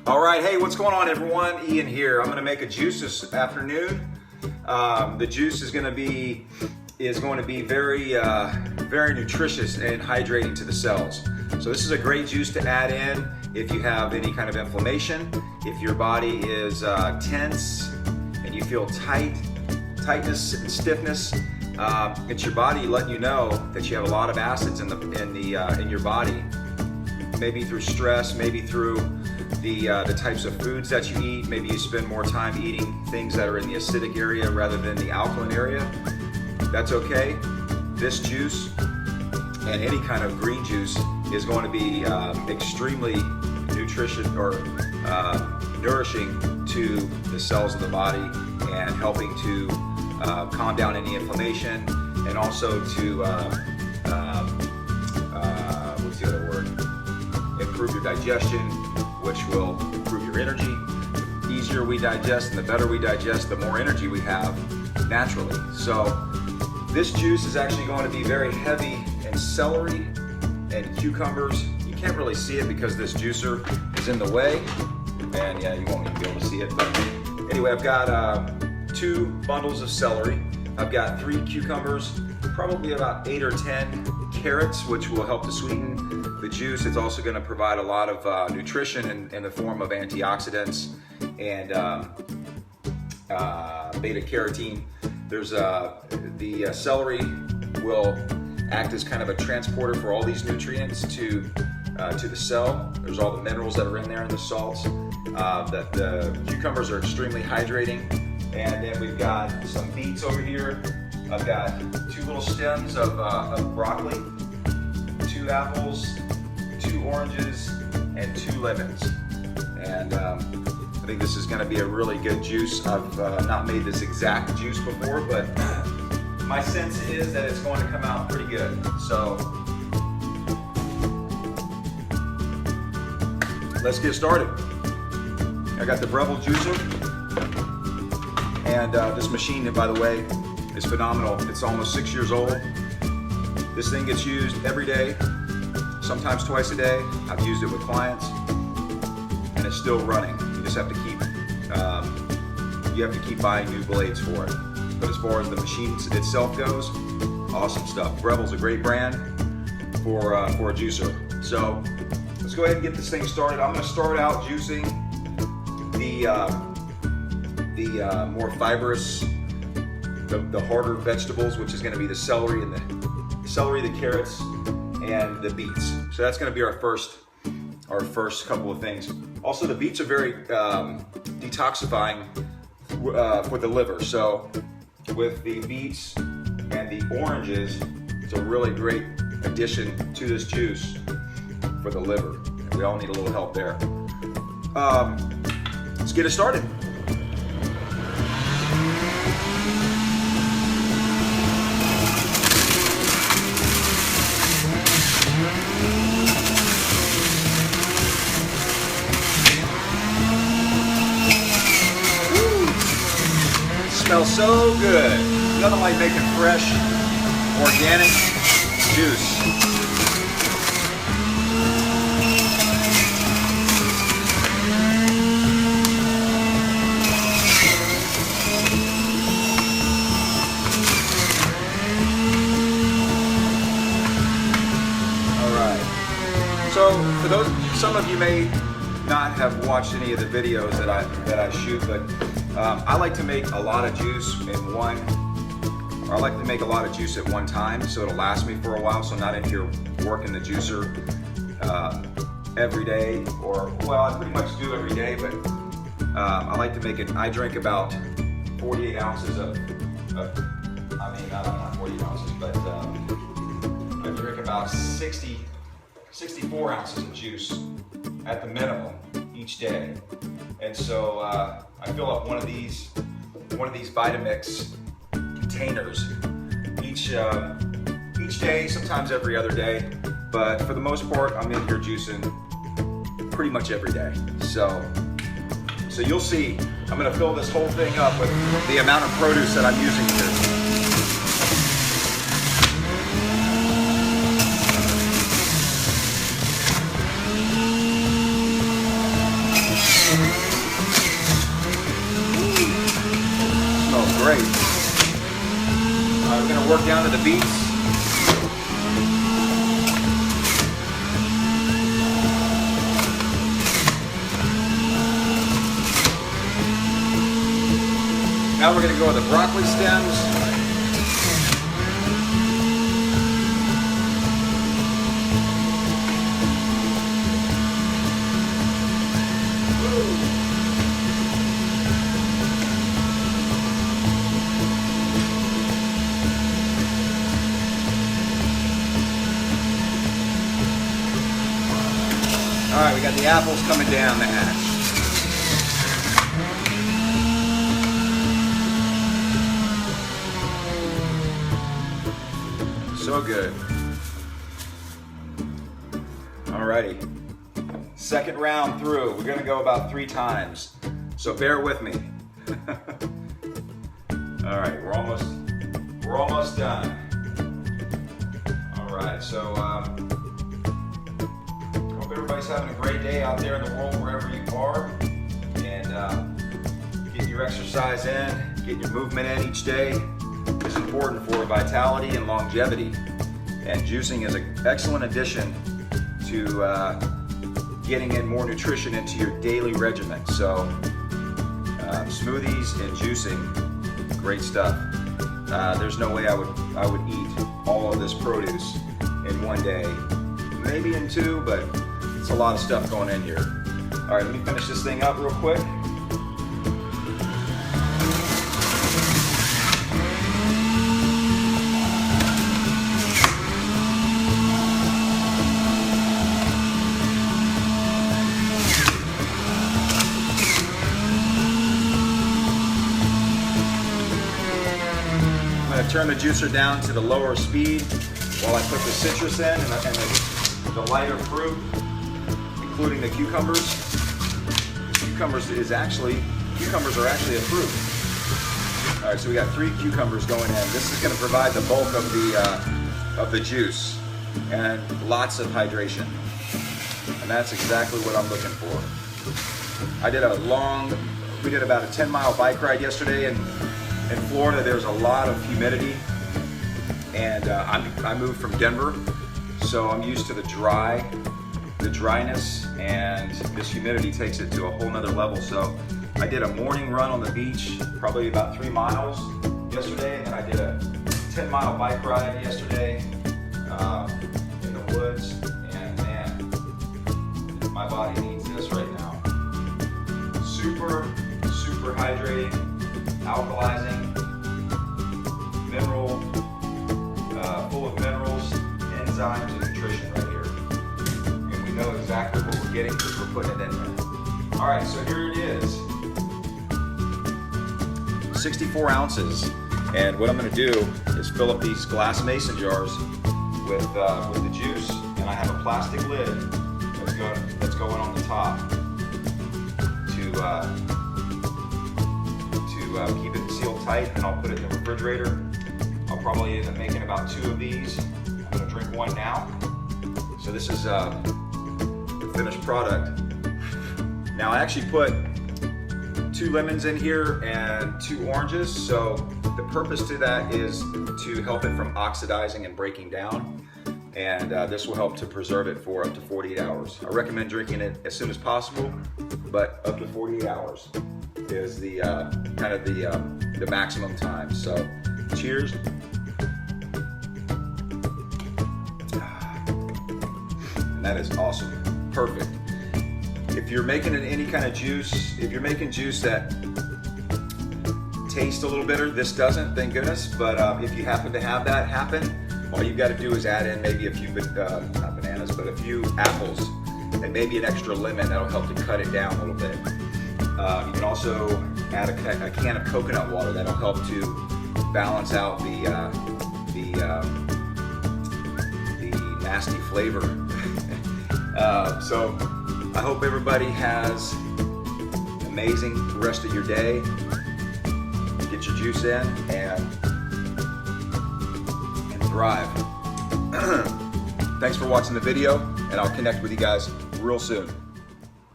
All right, hey, what's going on, everyone? Ian here. I'm going to make a juice this afternoon. The juice is going to be very nutritious and hydrating to the cells. So this is a great juice to add in if you have any kind of inflammation, if your body is tense and you feel tightness and stiffness. It's your body letting you know that you have a lot of acids in your body. Maybe through stress, maybe through the types of foods that you eat. Maybe you spend more time eating things that are in the acidic area rather than the alkaline area. That's okay. This juice and any kind of green juice is going to be extremely nourishing to the cells of the body and helping to calm down any inflammation, and also to what's the other word? Improve your digestion, which will improve your energy. The easier we digest and the better we digest, the more energy we have naturally. So this juice is actually going to be very heavy in celery and cucumbers. You can't really see it because this juicer is in the way, and yeah, you won't even be able to see it. But anyway, I've got 2 bundles of celery. I've got 3 cucumbers, probably about 8 or 10 carrots, which will help to sweeten the juice. It's also going to provide a lot of nutrition in the form of antioxidants and beta carotene. There's the celery will act as kind of a transporter for all these nutrients to the cell. There's all the minerals that are in there and the salts. The cucumbers are extremely hydrating. And then we've got some beets over here. I've got 2 little stems of broccoli, 2 apples, 2 oranges, and 2 lemons. And I think this is going to be a really good juice. I've not made this exact juice before, but my sense is that it's going to come out pretty good. So let's get started. I got the Breville juicer. And this machine, by the way, is phenomenal. It's almost 6 years old. This thing gets used every day, sometimes twice a day. I've used it with clients, and it's still running. You just have to keep buying new blades for it. But as far as the machine itself goes, awesome stuff. Breville's a great brand for a juicer. So let's go ahead and get this thing started. I'm going to start out juicing the more fibrous, the harder vegetables, which is going to be the celery, the carrots, and the beets. So that's going to be our first couple of things. Also, the beets are very detoxifying for the liver. So with the beets and the oranges, it's a really great addition to this juice for the liver. And we all need a little help there. Let's get it started. Smells so good. Nothing like making fresh, organic juice. All right. So for those, some of you may not have watched any of the videos that I shoot, but I like to make a lot of juice at one time, so it'll last me for a while. So I'm not in here working the juicer every day, I pretty much do every day, but I like to make it. I drink about 48 ounces not 48 ounces, but I drink about 64 ounces of juice at the minimum each day. And so I fill up one of these Vitamix containers each day, sometimes every other day. But for the most part, I'm in here juicing pretty much every day. So you'll see, I'm gonna fill this whole thing up with the amount of produce that I'm using here. great. We're gonna work down to the beets. Now we're gonna go with the broccoli stems. All right, we got the apples coming down the hatch. So good. Alrighty. Second round through. We're gonna go about 3 times. So bear with me. Alright, we're almost done. Alright, so hope everybody's having a great day out there in the world wherever you are. And get your exercise in, get your movement in each day. Is important for vitality and longevity, and juicing is an excellent addition to getting in more nutrition into your daily regimen. So smoothies and juicing, great stuff. There's no way I would eat all of this produce in one day, maybe in 2, but it's a lot of stuff going in here. All right, let me finish this thing up real quick. Turn the juicer down to the lower speed while I put the citrus in and the lighter fruit, including the cucumbers. Cucumbers are actually a fruit. All right, so we got 3 cucumbers going in. This is going to provide the bulk of the juice and lots of hydration, and that's exactly what I'm looking for. We did about a 10-mile bike ride yesterday, and in Florida, there's a lot of humidity, and I moved from Denver, so I'm used to the dryness, and this humidity takes it to a whole nother level. So I did a morning run on the beach, probably about 3 miles yesterday, and then I did a 10-mile bike ride yesterday in the woods, and man, my body needs this right now. Super, super hydrating. Alkalizing, full of minerals, enzymes, and nutrition right here. And we know exactly what we're getting because we're putting it in there. All right, so here it is. 64 ounces. And what I'm gonna do is fill up these glass mason jars with the juice, and I have a plastic lid that's going on the top to keep it sealed tight, and I'll put it in the refrigerator. I'll probably end up making about 2 of these. I'm gonna drink 1 now. So this is the finished product. Now I actually put 2 lemons in here and 2 oranges. So the purpose to that is to help it from oxidizing and breaking down. And this will help to preserve it for up to 48 hours. I recommend drinking it as soon as possible, but up to 48 hours is the kind of the maximum time. So cheers. And that is awesome, perfect. If you're making any kind of juice, if you're making juice that tastes a little bitter, this doesn't, thank goodness. But if you happen to have that happen, all you've got to do is add in maybe a few, not bananas, but a few apples and maybe an extra lemon. That'll help to cut it down a little bit. You can also add a can of coconut water. That'll help to balance out the nasty flavor. So I hope everybody has an amazing rest of your day. Get your juice in and thrive. Thanks for watching the video, and I'll connect with you guys real soon.